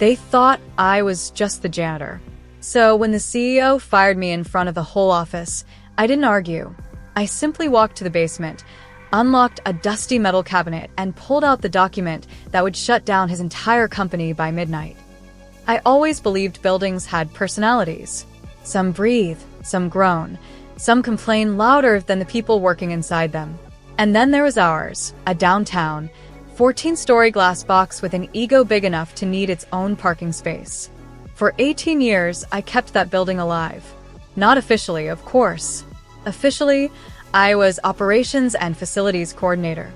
They thought I was just the janitor. So when the CEO fired me in front of the whole office, I didn't argue. I simply walked to the basement, unlocked a dusty metal cabinet, and pulled out the document that would shut down his entire company by midnight. I always believed buildings had personalities. Some breathe, some groan, some complain louder than the people working inside them. And then there was ours, a downtown, 14-story glass box with an ego big enough to need its own parking space. For 18 years, I kept that building alive. Not officially, of course. Officially, I was Operations and Facilities Coordinator,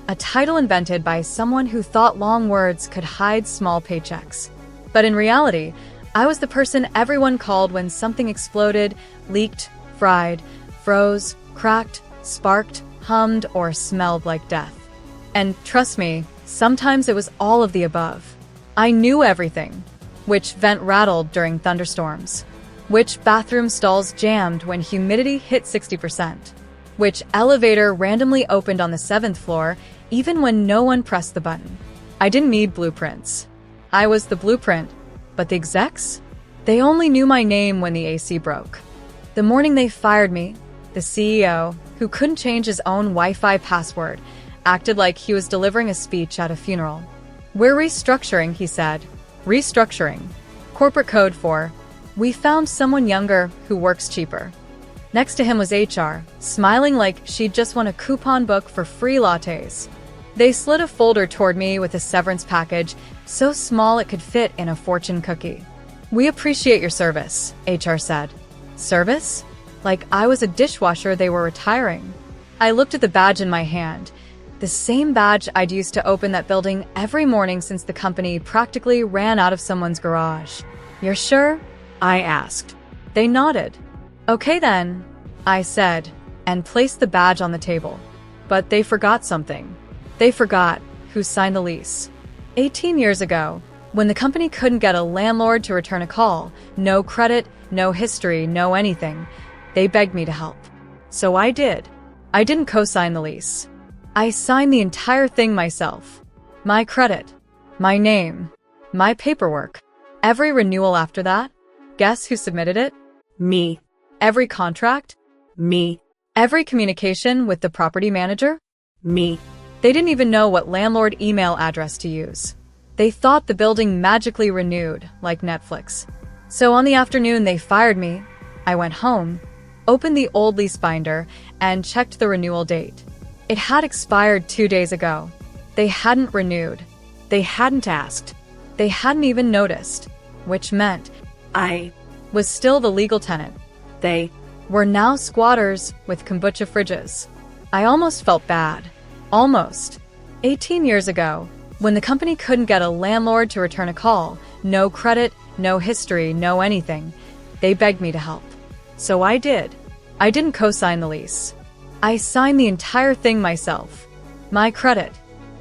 a title invented by someone who thought long words could hide small paychecks. But in reality, I was the person everyone called when something exploded, leaked, fried, froze, cracked, sparked, hummed, or smelled like death. And trust me, sometimes it was all of the above. I knew everything. Which vent rattled during thunderstorms. Which bathroom stalls jammed when humidity hit 60%. Which elevator randomly opened on the 7th floor even when no one pressed the button. I didn't need blueprints. I was the blueprint, but the execs? They only knew my name when the AC broke. The morning they fired me, the CEO, who couldn't change his own Wi-Fi password, acted like he was delivering a speech at a funeral. "We're restructuring," he said. Restructuring. Corporate code for, "We found someone younger who works cheaper." Next to him was HR, smiling like she'd just won a coupon book for free lattes. They slid a folder toward me with a severance package, so small it could fit in a fortune cookie. "We appreciate your service," HR said. Service? Like I was a dishwasher they were retiring. I looked at the badge in my hand. The same badge I'd used to open that building every morning since the company practically ran out of someone's garage. "You're sure?" I asked. They nodded. "Okay then," I said, and placed the badge on the table. But they forgot something. They forgot who signed the lease. 18 years ago, when the company couldn't get a landlord to return a call, no credit, no history, no anything, they begged me to help. So I did. I didn't co-sign the lease. I signed the entire thing myself. My credit, my name, my paperwork. Every renewal after that, guess who submitted it? Me. Every contract? Me. Every communication with the property manager? Me. They didn't even know what landlord email address to use. They thought the building magically renewed, like Netflix. So on the afternoon they fired me, I went home, opened the old lease binder, and checked the renewal date. It had expired 2 days ago. They hadn't renewed. They hadn't asked. They hadn't even noticed. Which meant I was still the legal tenant. They were now squatters with kombucha fridges. I almost felt bad. Almost. 18 years ago, when the company couldn't get a landlord to return a call, no credit, no history, no anything, they begged me to help. So I did. I didn't co-sign the lease. I signed the entire thing myself. My credit,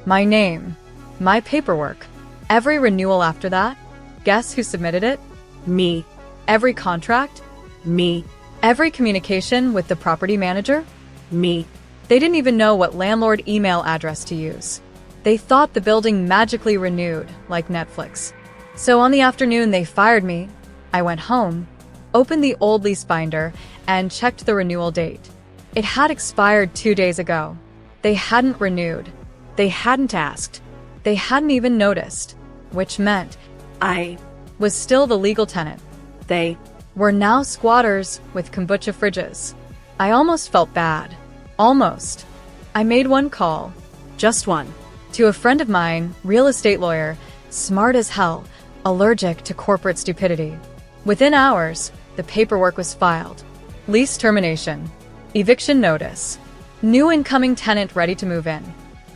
my name, my paperwork. Every renewal after that, guess who submitted it? Me. Every contract? Me. Every communication with the property manager? Me. They didn't even know what landlord email address to use. They thought the building magically renewed, like Netflix. So on the afternoon they fired me, I went home, opened the old lease binder, and checked the renewal date. It had expired 2 days ago. They hadn't renewed. They hadn't asked. They hadn't even noticed. Which meant I was still the legal tenant. They were now squatters with kombucha fridges. I almost felt bad. Almost. I made one call. Just one. To a friend of mine, real estate lawyer, smart as hell, allergic to corporate stupidity. Within hours, the paperwork was filed. Lease termination. Eviction notice. New incoming tenant ready to move in.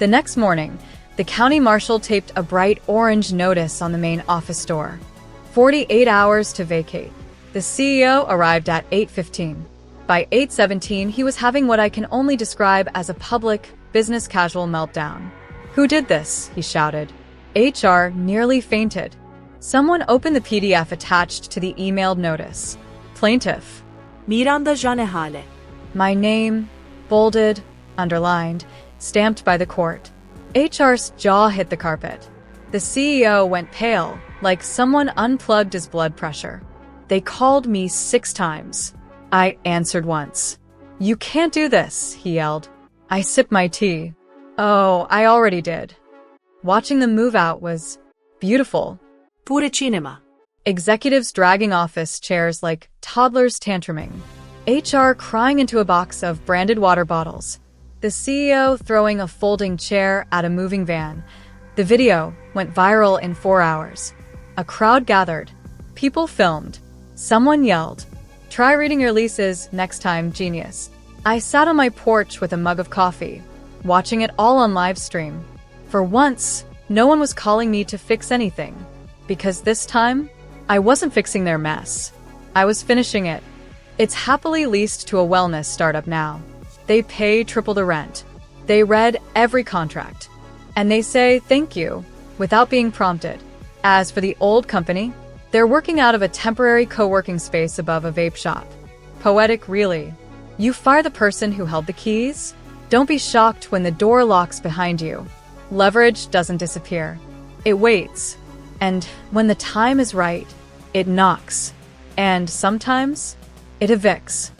The next morning, the county marshal taped a bright orange notice on the main office door. 48 hours to vacate. The CEO arrived at 8:15. By 8:17, he was having what I can only describe as a public, business casual meltdown. "Who did this?" he shouted. HR nearly fainted. Someone opened the PDF attached to the emailed notice. Plaintiff. Miranda Janehale. My name, bolded, underlined, stamped by the court. HR's jaw hit the carpet. The CEO went pale, like someone unplugged his blood pressure. They called me 6 times. I answered once. "You can't do this," he yelled. I sipped my tea. "Oh, I already did." Watching them move out was beautiful. Pure cinema. Executives dragging office chairs like toddlers tantruming. HR crying into a box of branded water bottles. The CEO throwing a folding chair at a moving van. The video went viral in 4 hours. A crowd gathered. People filmed. Someone yelled, "Try reading your leases next time, genius." I sat on my porch with a mug of coffee, watching it all on live stream. For once, no one was calling me to fix anything, because this time, I wasn't fixing their mess. I was finishing it. It's happily leased to a wellness startup now. They pay triple the rent. They read every contract. And they say thank you without being prompted. As for the old company, they're working out of a temporary co-working space above a vape shop. Poetic, really. You fire the person who held the keys? Don't be shocked when the door locks behind you. Leverage doesn't disappear. It waits. And when the time is right, it knocks. And sometimes, it evicts.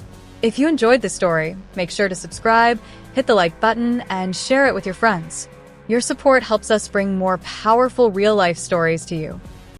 If you enjoyed this story, make sure to subscribe, hit the like button, and share it with your friends. Your support helps us bring more powerful real-life stories to you.